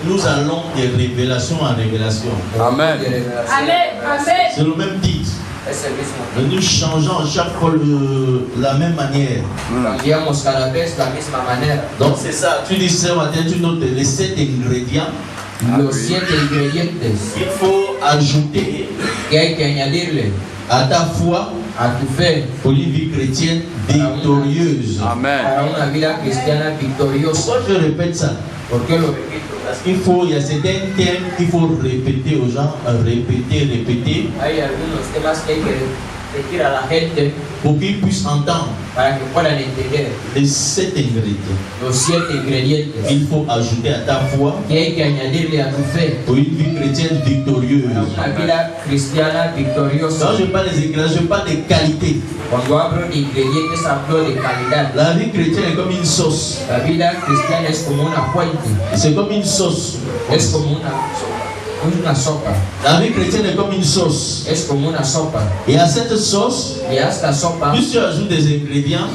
nous allons de révélation en révélation. Amen. C'est le même titre. Mais nous changeons à chaque fois la même manière. Donc c'est ça. Tu dis ce matin, tu notes les 7 ingrédients. Il faut ajouter à ta foi pour une vie chrétienne victorieuse. Amen. Pourquoi je répète ça? Parce qu'il faut, il y a certains thèmes qu'il faut répéter aux gens, répéter. Pour qu'ils puissent entendre les 7 ingrédients. Il faut ajouter à ta foi pour une vie chrétienne victorieuse. Quand je parle des ingrédients, je parle des qualités. La vie chrétienne est comme une sauce. C'est comme une sauce. La vie chrétienne est comme une sauce. Et à cette sauce, plus tu ajoutes des ingrédients,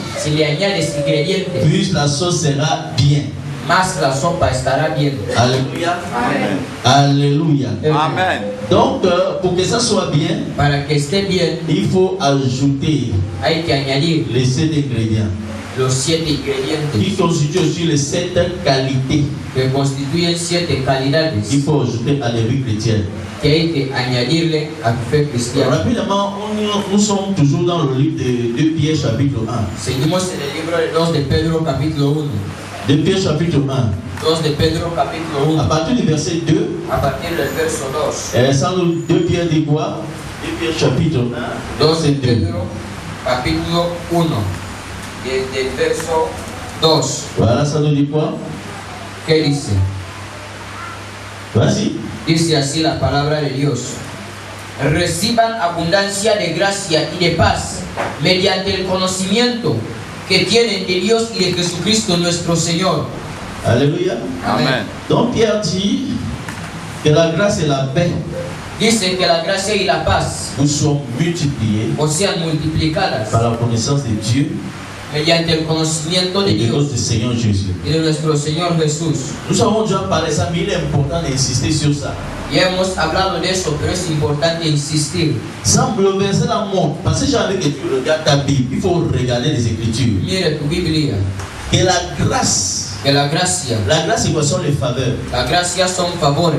plus la sauce sera bien. Alléluia. Alléluia. Amen. Donc, pour que ça soit bien, il faut ajouter les 7 ingrédients. Qui constituent aussi les 7 qualités. Il faut ajouter à la vie chrétienne. Rapidement, nous sommes toujours dans le livre de 2 Pierre chapitre 1. 2 Pierre chapitre 1. À partir du verset 2. Et ça, 2 Pierre dit quoi? 2 Pierre chapitre 1. Verset 2. Del verso 2. Voilà, ça nous dit quoi? ¿Qué dice? Vas-y. Dice así la palabra de Dios. Reciban abundancia de gracia y de paz mediante el conocimiento que tienen de Dios y de Jesucristo nuestro Señor. Alléluia. Amen. Donc Pierre dit que la grâce et la paix dice que la gracia y la paz sont multipliées sean multiplicadas par la connaissance de Dieu mediante el conocimiento de et de Dios notre Seigneur Jésus. y de nuestro Señor Jesús. Nous avons déjà parlé de ça, mais il est important d'insister sur ça. Ya hemos hablado de eso, pero es importante insistir. Sans le verset la montre, parce que jamais que tu regardes ta Bible, il faut regarder les Écritures. Mire tu Biblia. Que la grâce, la gracia, c'est quoi? Sont les faveurs. La gracia son favores.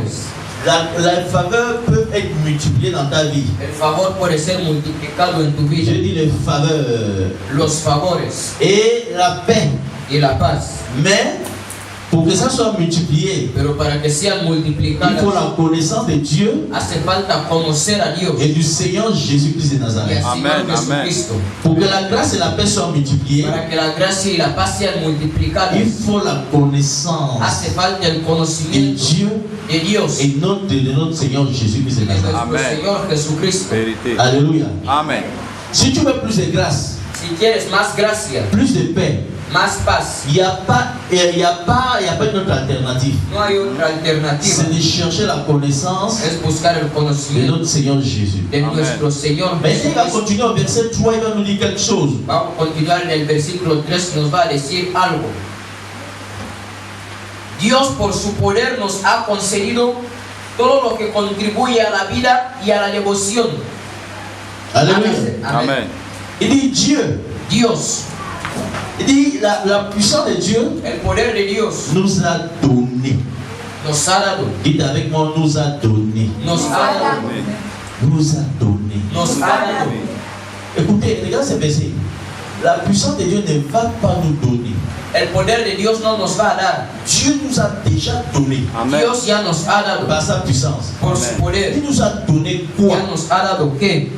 La faveur peut être multipliée dans ta vie. El favor puede ser multiplicado en tu vida. Je dis les faveurs. Los favores. Et la paix. Y la paz. Mais pour que ça soit multiplié, pero para que sean multiplicadas, il faut la connaissance de Dieu hace falta conocer a Dios et du Seigneur Jésus-Christ de Nazareth. Amen, amen. Pour que la grâce et la paix soient multipliées, para que la gracia y la paz sean multiplicadas, il faut la connaissance hace falta el conocimiento de Dieu de Dios et de notre Seigneur Jésus-Christ de Nazareth. Amen. Señor Jesucristo. Vérité. Alléluia. Amen. Si tu veux plus de grâce, si quieres más gracia, plus de paix, más paz, il n'y a pas une autre alternative. No hay otra alternativa. C'est de chercher la connaissance es buscar el de conocimiento notre Seigneur Jésus. de nuestro Señor Mais il va Jesucristo. continuer au verset 3, il va nous dire quelque chose. Vamos a continuar en el versículo 3, nos va a decir algo. Dios por su poder nos ha concedido todo lo que contribuye a la vida y a la devoción. Alléluia. Amen. Il dit Dios. Il dit la puissance de Dieu El poder de Dios nous a donné. nos ha dado. Dites avec moi, nous a donné. Nos ha dado. Nous a donné. Nos ha dado. Écoutez, regardez ce verset. La puissance de Dieu ne va pas nous donner. El poder de Dios no nos va a dar. Dieu nous a déjà donné. Amen. Dios ya nos ha dado Par sa puissance. por su poder. Il nous a donné quoi? Ya nos ha dado qué?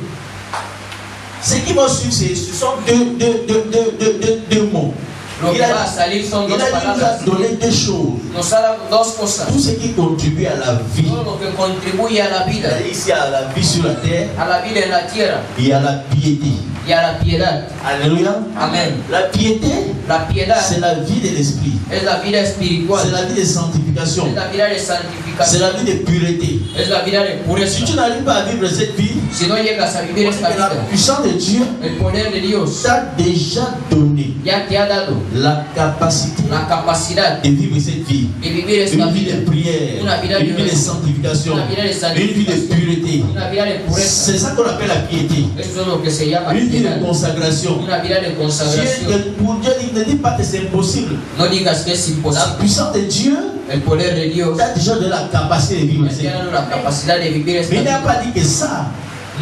Ce qui va suivre, ce sont deux mots. Lo que va a salir son dos Il nous a palabras. donné deux choses. Nos ha dado dos cosas. Tout ce qui contribue à la vie. Todo lo que contribuye a la vida. Ici, à la vie sur la terre A la vida en la tierra et à la piété. y a la piedad. Alléluia. Amen. La piété, La piedad c'est la vie de l'esprit. es la vida C'est espiritual. la vie de sanctification. Es la vida de C'est santificación. la vie de pureté. Es la vida de pureza. Si tu n'arrives pas à vivre cette vie, Si no llegas a vivir esta la vida, puissance de Dieu el poder de Dios t'a déjà donné. ya te ha dado la capacidad de vivre cette vie. vivir Une esta vie vida, de prière, una vida une vie de sanctification, une vie de pureté. una vida de pureza. C'est ça qu'on appelle la piété. Eso es lo que se llama Une vie piedad, de consacration. una vida de consagración. Pour Dieu, il ne dit pas que c'est impossible. No digas que es La imposible. puissance de Dieu El poder de Dios a déjà de la capacité de vivre. te ha dado la capacidad de vivir esta Mais il n'a vida. pas dit que ça.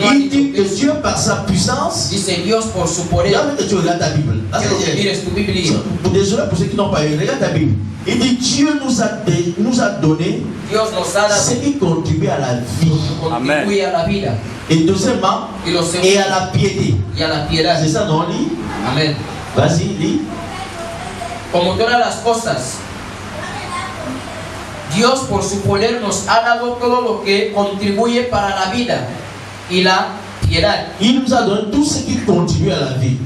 Il dit que Dieu, par sa puissance, Dice Dios por su poder. regarde que tu regardes ta Bible. Quiero que mires tu Biblia. Désolé pour ceux qui n'ont pas eu, regarde ta Bible. Il dit Dieu nous a donné Dios nos ha dado ce qui contribue à la vie. contribuye a la vida Et deuxièmement, y lo et segundo à la piété. y a la piedad. C'est ça, non, lit? Amén. Vas-y, lis. Como todas las cosas, Dios por su poder nos ha dado todo lo que contribuye para la vida y la piedad. Il nous a donné tout ce qui contribue à la vie.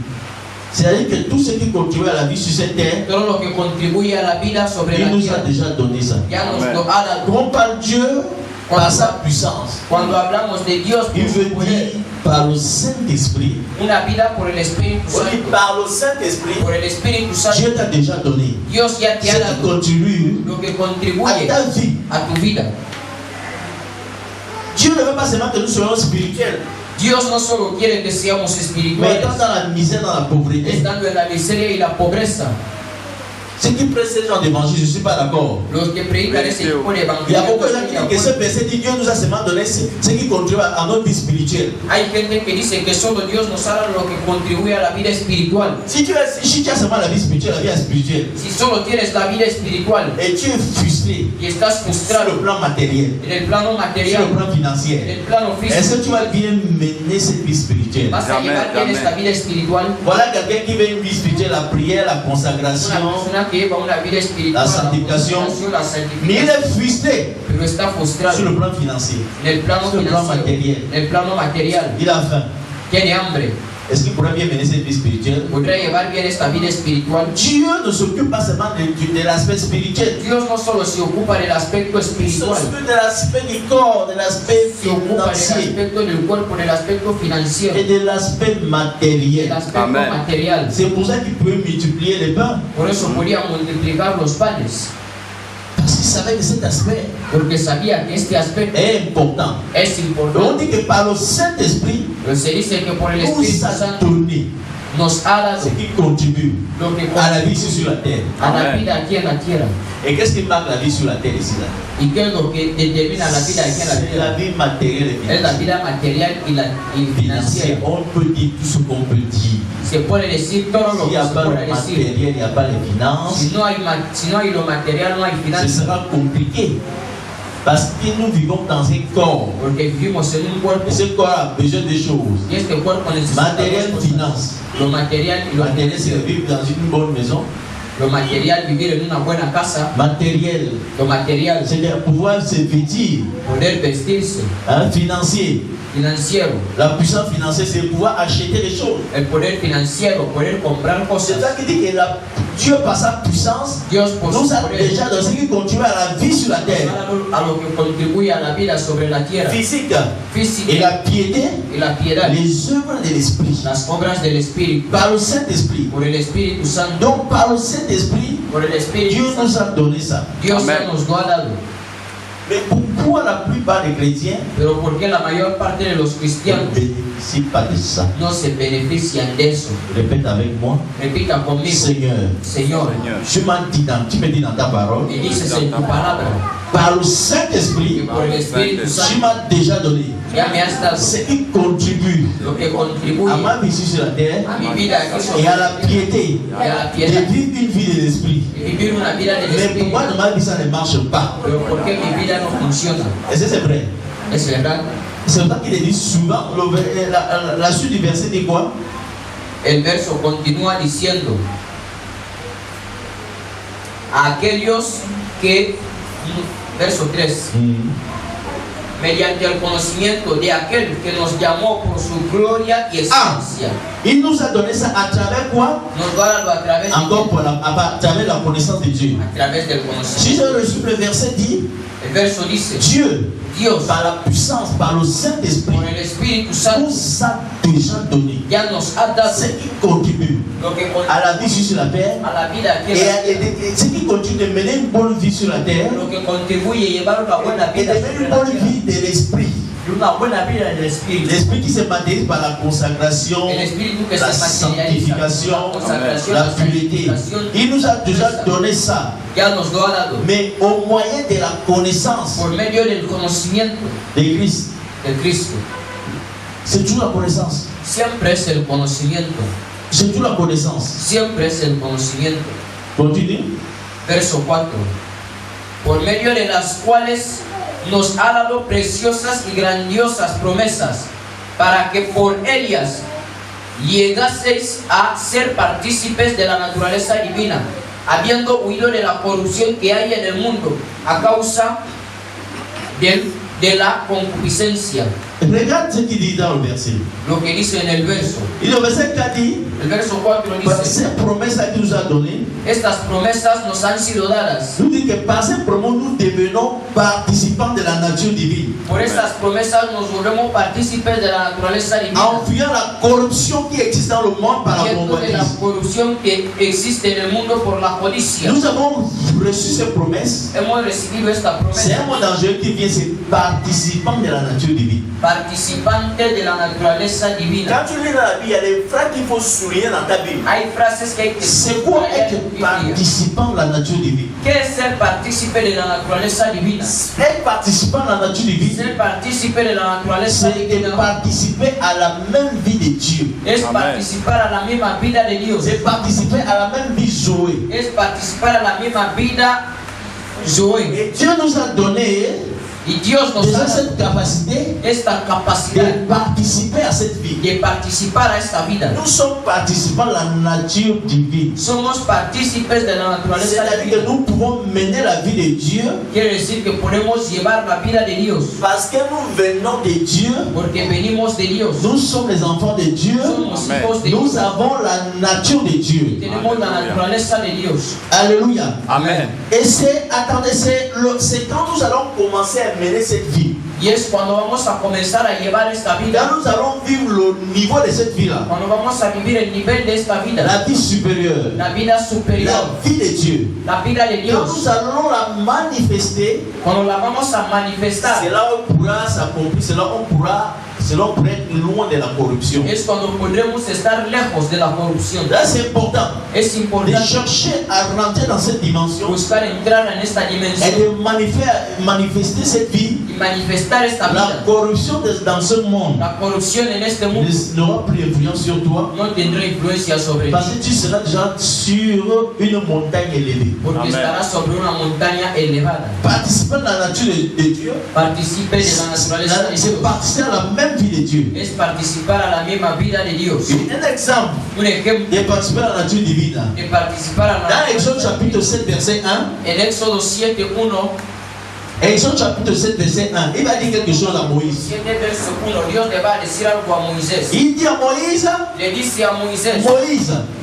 C'est-à-dire que tout ce qui contribue à la vie sur cette terre, Todo lo que contribuye a la vida sobre il la nous a tierra déjà donné ça. ya nos Amén. lo ha dado. Quand on parle Dieu par sa puissance, Cuando hablamos de Dios il por veut su poder, dire par le Saint-Esprit. una vida por el Espíritu On dit Santo, par le Saint-Esprit, por el Espíritu Santo, Dieu t'a déjà donné Dios ya te ce ha qui dado contribue lo que à contribuye ta vie. a tu vida. Dieu ne veut pas seulement que nous soyons spirituels, Dios no solo quiere que seamos mais espirituales, étant dans la misère, dans la pauvreté. estando en la miseria y la pobreza. Ceux qui prêchent ce genre d'évangile, je ne suis pas d'accord. Los que predican ese tipo de Il y a evangelio, beaucoup de gens qui disent que ce verset dit Dieu nous a seulement donné ce qui contribue à notre vie spirituelle. hay gente que dice que solo Dios nos ha dado lo que contribuye a la vida espiritual. Si tu as seulement la vie spirituelle, la vie spirituelle, Si solo tienes la vida espiritual et tu es frustré y estás sur frustrado le plan matériel, en el plano sur material, le plan en financier, el plano est-ce físico, que tu vas bien mener cette vie spirituelle? vas a Amén, llevar bien amén. esta vida espiritual. Voilà quelqu'un qui veut une vie spirituelle, la prière, la Una consacration, persona que lleva una vida espiritual, La santificación. la mais il santificación, est frustré pero está frustrado sur le plan financier. en el plano sur le plan financiero, materiel. en el plano material, Il a faim. tiene hambre. Est-ce qu'il pourrait bien mener cette vie spirituelle? Podrá llevar bien esta vida espiritual. Dieu ne s'occupe pas seulement de l'aspect spirituel. Dios no solo se ocupa del aspecto Il espiritual, s'occupe de l'aspect du corps, de l'aspect se ocupa del financier aspecto del cuerpo, del aspecto financiero, et de l'aspect del matériel. aspecto Amén. material. C'est pour ça qu'il pouvait multiplier les pains. Por eso podía multiplicar los panes, Parce qu'il savait que cet aspect porque sabía que este aspecto est important. es Et on importante. dit que par le Saint-Esprit, Pero se dice que por el nous Espíritu a Santo donné nos ha dado ce qui contribue lo que à la vie ici sur la terre. a la Amén. vida aquí en la tierra. Et qu'est-ce qui marque la vie sur la terre ici là? ¿Y qué es lo que determina la vida aquí en la C'est la tierra? vie matérielle et Es la financière. vida material y Financière, financiera. on peut dire tout ce qu'on peut dire. Se puede decir todo lo S'il n'y que a se pas le puede decir. matériel, il n'y a pas les finances, Si no hay lo material, no hay ce finanzas. sera compliqué. Parce que nous vivons dans un corps. Porque vivimos en un cuerpo Et ce corps a besoin de choses. y este cuerpo necesita Matériel, dos cosas. finance. Lo material y lo Matériel, c'est financiero. vivre dans une bonne maison. Lo material, vivir en una buena casa. Matériel, Lo material, c'est de pouvoir se vêtir. poder vestirse. Financier, Financiero, la puissance financière, c'est pouvoir acheter des choses. el poder financiero, poder comprar C'est cosas. ça qui dit que Dieu, par sa puissance, Dios por su nous a poder déjà donné ce qui contribue à la vie sur la terre. a lo que contribuye a la vida sobre la tierra. Physique. Et Física la piété, y la piedad, les œuvres de l'esprit. las obras del Espíritu, Par le Saint-Esprit. por el Espíritu Santo, Donc, par le Saint-Esprit, por el Dieu Espíritu nous Santo. a donné ça. Dios Amén. ya nos lo ha dado. Mais pourquoi la plupart des chrétiens Pero ¿por qué la mayor parte de los ne cristianos bénéficient pas de ça? no se benefician de eso? Répète avec moi. Repita conmigo, Seigneur, Señor, Señor, tu me dis dans ta parole, me dices en tu palabra par le que Saint-Esprit, por el Espíritu tu Santo m'as déjà donné ya me has dado ce qui contribue lo que contribuye à ma vie ici sur la terre a mi vida aquí sobre et à la la tierra piété y a la de piedad, vivre une vie de l'esprit. y vivir una vida del Mais Espíritu. pourquoi dans ma vie ça ne marche pas? Pero ¿por qué mi vida no funciona? Est-ce que c'est vrai? Es verdad. C'est vrai qu'il est dit souvent, la suite du verset dit quoi? El verso continúa diciendo: a aquellos que, verso 3, mediante el conocimiento de aquel que nos llamó por su gloria y excelencia. Il nous a donné ça à travers quoi? Encore à travers la connaissance de Dieu. Si je reçu le verset dit, Dieu, par la puissance, par le Saint-Esprit, nous a déjà donné ce qui contribue à la vie sur la terre et ce qui continue de mener une bonne vie sur la terre et de mener une bonne vie de l'esprit. L'esprit qui se matérialise par la consacration, la sanctification, la pureté. Il nous a déjà donné ça. Mais au moyen de la connaissance de Christ. C'est toujours la connaissance. C'est toujours la connaissance. Continue. Verso 4. Por medio de las cuales nos ha dado preciosas y grandiosas promesas, para que por ellas llegaseis a ser partícipes de la naturaleza divina, habiendo huido de la corrupción que hay en el mundo a causa de la concupiscencia. Regarde ce qu'il dit dans le verset. Lo que dice en el verso. Y le verset 4 dit, el verso 4 dice, ces promesses qu'il nous a données, estas promesas nos han sido dadas. Nous dit que par ces promesses nous devenons participants de la nature divine. Por estas promesas nos volvemos partícipes de la naturaleza divina. En fuyant la corruption qui existe dans le monde par la convoitise. La corrupción que existe en el mundo por la codicia. Nous avons reçu ces promesses. Hemos recibido esta promesa. C'est un mot dangereux qui vient, c'est participant de la nature divine. Participante de la naturaleza divina. Quand tu lis dans la Bible, il y a des phrases qu'il faut souligner dans ta Bible. Hay frases que hay que c'est quoi être participant de la nature divine? ¿Qué es ser partícipe de la naturaleza divina? Être participant de la nature divine, ser partícipe de la naturaleza divina, c'est participer à la même vie de Dieu. Es participar a la misma vida de Dios. C'est participer à la même vie Zoé. Es participar a la misma vida Zoé. Et Dieu nous a donné y Dios nos da cette capacité, esta capacidad de participer à cette vie. De participar a esta vida. Nous sommes participants de la nature divine. Somos partícipes de la naturaleza divina. C'est-à-dire que nous pouvons mener la vie de Dieu. Quiere decir que podemos llevar la vida de Dios. Parce que nous venons de Dieu. Porque venimos de Dios. Nous sommes les enfants de Dieu. Somos hijos de nous Dios. avons la nature de Dieu. Tenemos la naturaleza de Dios. Alléluia. Amen. Et c'est quand nous allons commencer à mener cette vie. Y es cuando vamos a comenzar a llevar esta vida. Quand nous allons vivre le niveau de cette vie-là. Cuando vamos a vivir el nivel de esta vida. La vie supérieure. La vida superior. La vie de Dieu. La vida de Dios. Quand nous allons la manifester. Cuando la vamos a manifestar. C'est là où on pourra s'accomplir. C'est là où on pourra être loin de la corruption. Es cuando podremos estar lejos de la corrupción. Là c'est important. Es importante. De chercher à rentrer dans cette dimension. Buscar entrar en esta dimensión. Et de manifester cette vie. Y manifestar esta vida. La corruption dans ce monde. La corrupción en este mundo. N'aura plus d'influence sur toi. No tendrá influencia sobre ti. Parce que tu seras déjà sur une montagne élevée. Porque estarás sobre una montaña elevada. Participer de la nature de Dieu. Participe de la naturaleza de Dios. C'est participer à la même vie de Dieu. Es participar a la misma vida de Dios. Un exemple. Un ejemplo. De participer à la nature divine. De participar a la. Dans Exode chapitre 7 verset 1. En Éxodo 7:1. Exode chapitre 7 verset 1. Il va dire quelque chose à Moïse. 7 verso 1. Dios le va a decir algo a Moisés. Il dit à Moïse. Le dice a Moisés.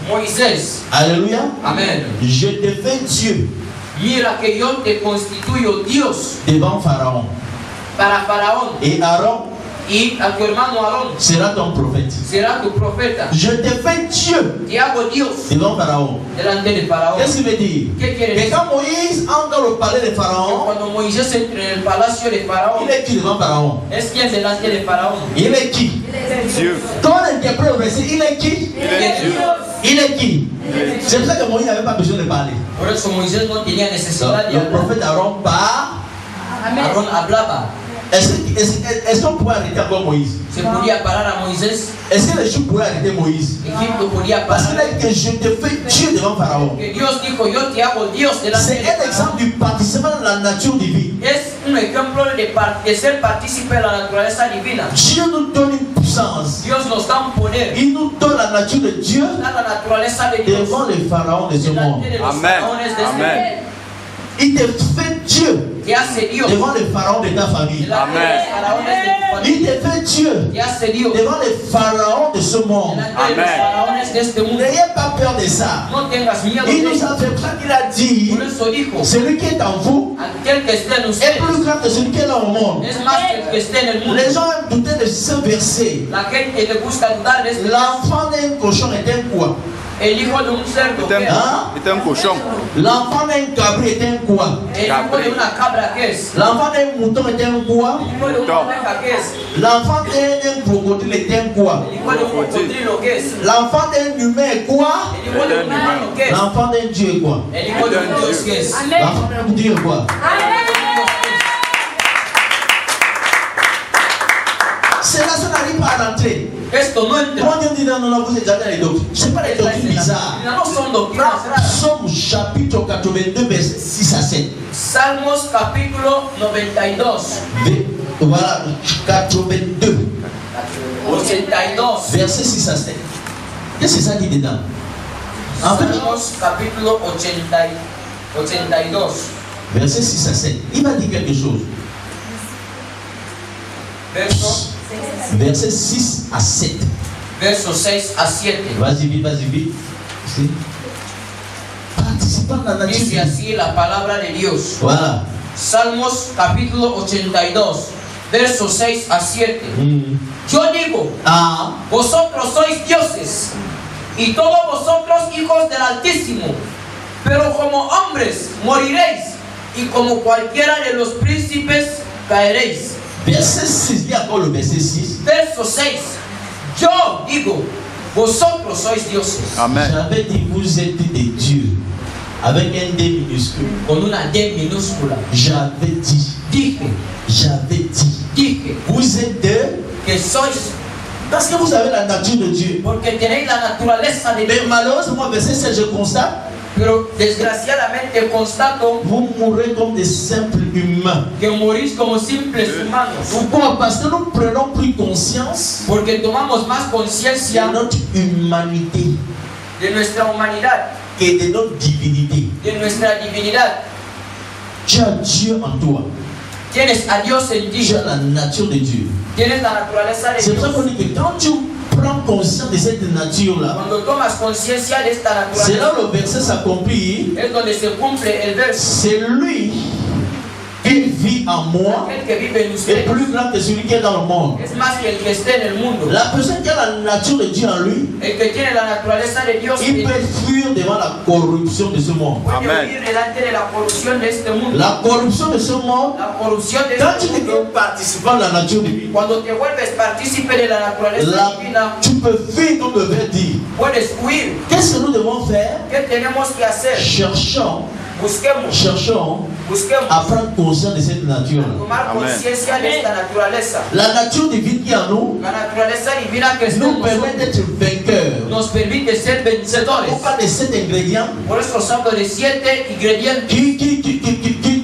Moisés. Alléluia. Amen. Je te fais Dieu. Mira que yo te constituyo Dios. Devant Pharaon. Para Faraón. Et Aaron. Y a tu hermano Aarón sera ton prophète. Será tu profeta. Je te fais Dieu. Te hago Dios. Devant Pharaon. Delante de Faraón. Qu'est-ce qu'il veut dire? ¿Qué quiere decir? Et quand Moïse entre dans le palais de Pharaon, cuando Moisés entre en el palacio de Faraón, il est qui devant Pharaon? Es quien delante de Faraón. Il est qui? Dieu. Quand on interprète le verset, il est qui? Il est qui? C'est pour ça que Moïse n'avait pas besoin de parler. Por eso Moisés no tenía necesidad de Le hablar. prophète Aaron part. Aaron hablaba. Est-ce qu'on pourrait arrêter encore Moïse? Se podía parar a Moisés. Est-ce que les gens pourraient arrêter Moïse? Egipto podía Parce parar. qu'il a dit que je te fais Dieu devant Pharaon. Que Dios dijo, yo te hago Dios delante C'est de un Faraón. exemple du participant de la nature divine. Es un ejemplo de ser partícipe de la naturaleza divina. Dieu nous donne une puissance. Dios nos da un poder. Il nous donne la nature de Dieu Da la naturaleza de Dios. devant les pharaons de ce monde. Delante de los Amen. faraones de este Amen. mundo. Il te fait Dieu. te hace Dios. devant les pharaons de ta famille. Amen. Il te fait Dieu Te hace Dios. devant les pharaons de ce monde. Delante de los faraones de este mundo. N'ayez pas peur de ça. No tengas miedo Il de nous eso. a fait prendre, il a dit, Por eso dijo, celui qui est en vous aquel que esté en est ustedes plus grand que celui qui est dans le monde. es más que el que esté en el mundo. Les gens aiment douter de ce verset. La gente le gusta dudar de este. L'enfant d'un cochon est un quoi? El hijo de un cerdo, ¿qué es? C'est un cochon. L'enfant d'un cabri est un quoi? El hijo de una cabra, ¿qué es? L'enfant d'un mouton est un quoi? El hijo de una oveja, ¿qué es? L'enfant d'un crocodile est un quoi? El hijo de un cocodrilo, ¿qué es? L'enfant d'un humain est quoi? El hijo de un humano, ¿qué es? L'enfant d'un Dieu est quoi? El hijo de un Dios, ¿qué es? L'enfant d'un Dieu est quoi? Cela, ça n'arrive pas à rentrer. Esto no entra. Quand on dit non, non, non, vous êtes déjà dans les doctrines. Ce n'est pas les doctrines bizarres. No son doctrinas raras. Psaume chapitre 82, verset 6 à 7. Salmos capítulo 92. Voilà, 82, 82. verset 6 à 7. Qu'est-ce que ça dit dedans? En fait, Salmos capítulo 82. verset 6 à 7. Il va dire quelque chose. Verset 6 à 7. Verso 6 a 7. Vas-y vite, vas-y vite. Ici. Participant dans la Dice nature. así la palabra de Dios. Voilà. Salmos capítulo 82, versos 6 a 7. Yo digo, Ah, vosotros sois dioses y todos vosotros hijos del Altísimo, pero como hombres moriréis y como cualquiera de los príncipes caeréis. verset 6, il y a encore le verset 6. Verso 6. Yo digo, vosotros sois dioses. Amen. J'avais dit, vous êtes des dieux. Avec un D minuscule. Con una D minúscula. J'avais dit, Dije vous êtes des. que sois, Parce que vous avez la nature de Dieu. porque tenéis la naturaleza de Mais Dios. malheureusement, verset 7, je constate, Pero desgraciadamente constato vous mourrez comme des simples humains. que morís como simples humanos. Pourquoi? Parce que nous prenons plus conscience Porque tomamos más de conciencia notre humanité de nuestra humanidad, et de notre divinité. de nuestra divinidad. Tu as Dieu en toi. Tienes a Dios en ti, Tu as la nature de Dieu. tienes la naturaleza de C'est pour ça Dios. qu'on dit que quand tu prends conscience de cette nature-là, Cuando tomas conciencia de esta c'est là naturaleza, où le verset s'accomplit. es donde se cumple el verso. C'est lui qui vit en moi Aquel que vive en est usted plus grand que celui qui est dans le monde. es más que el que esté en el mundo. La personne qui a la nature de Dieu en lui, El que tiene la naturaleza de Dios il peut fuir devant la corruption de ce monde. puede Amen. vivir delante de la corrupción de este mundo. La corruption de ce monde, La corrupción de quand este tu deviens mundo, participant de la nature divine, cuando te vuelves partícipe de la naturaleza là, divina, tu peux fuir comme le verset dit. puedes huir. Qu'est-ce que nous devons faire? ¿Qué tenemos que hacer? Cherchons Busquemos à prendre conscience de cette nature-là. tomar Amen. conciencia de esta naturaleza. La nature divine qui est en nous La naturaleza divina que está en nous permet nosotros d'être vainqueurs. nos permite ser On vencedores. parle de cet ingrédient Por eso hablo de 7 ingredientes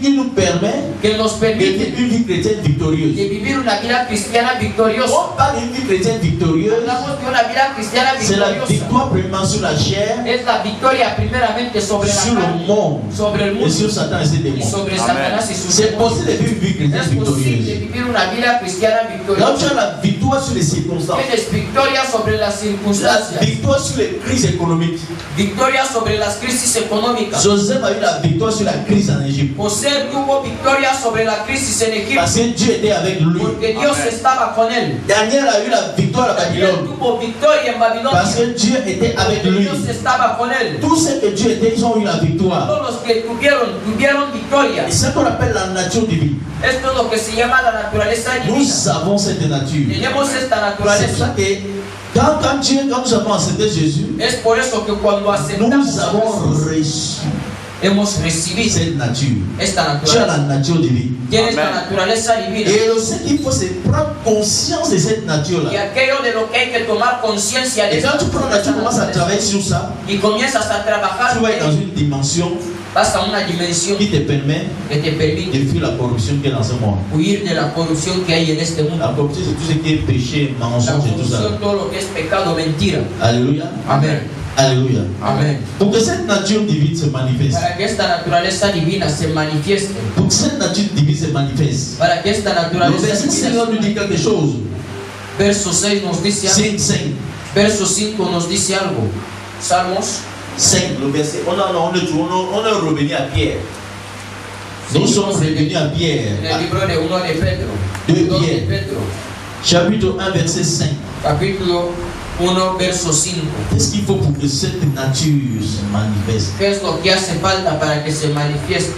qui nous permet que nos de vivre permiten une vie chrétienne victorieuse. de vivir una vida cristiana victoriosa. On parle d'une vie chrétienne victorieuse, Hablamos de una vida cristiana c'est la victoriosa. victoire premièrement sur la chair, Es la victoria primeramente sobre la sur le carne, monde sobre el et mundo sur Satan et ses y démons. sobre Amen. Satanás y sus C'est demonios. possible de vivre une vie chrétienne Es posible victorieuse. vivir una vida cristiana Là où victoriosa. tu as la victoire sur les circonstances, Tienes victoria sobre las la circunstancias, victoire sur les crises économiques. victoria sobre las crisis económicas. Joseph a eu la victoire sur la crise en Égypte. José tuvo victoria sobre la crisis en Egipto Parce que Dieu était avec lui. porque Dios Amen. estaba con él. Daniel a eu la victoire à Daniel Babylone. tuvo victoria en Babilonia Parce que Dieu était avec porque lui. Dios estaba con él. Tous ceux que Dieu était, ils ont eu la victoire. Todos los que tuvieron victoria. Et c'est ce qu'on appelle la nature divine. Esto es lo que se llama la naturaleza divina. Nous avons cette nature. Tenemos esta C'est naturaleza. ça que quand nous avons accepté Jésus, Es por eso que cuando aceptamos nous a avons Jesús, reçu hemos recibido cette nature. esta Tu as naturaleza. la nature divine. Tienes la Amen. naturaleza divina. Et ce qu'il faut, c'est prendre conscience de cette Y nature-là. aquello de lo que hay que tomar conciencia de Et quand tu prends la nature, tu commences à travailler sur ça, y comienzas a trabajar, tu vas être dans une dimension vas a una dimensión qui te permet que te permite de fuir la corruption qui est dans ce monde. huir de la corrupción que hay en este mundo. La corruption, c'est tout ce qui est péché, La mensonge et tout ça. corrupción, todo lo que es pecado, mentira. Alléluia. Amén. Alléluia. Amén. Pour que cette nature divine se manifeste. Para que esta naturaleza divina se manifieste. Pour que cette nature divine se manifeste. Para que esta Le naturaleza verset 5 divina nous dit quelque chose. Verso 6 nos dice algo. 5. Verso 5 nos dice algo. Salmos 5, le verset. On est revenu à Pierre. Nous sommes revenus à Pierre. en el libro de 1 de Pedro. De 2 de Pierre. Pedro. Chapitre 1, verset 5. Capítulo 1, verso 5. Qu'est-ce qu'il faut pour que cette nature se manifeste? ¿Qué es lo que hace falta para que se manifieste?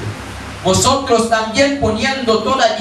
Vosotros también poniendo toda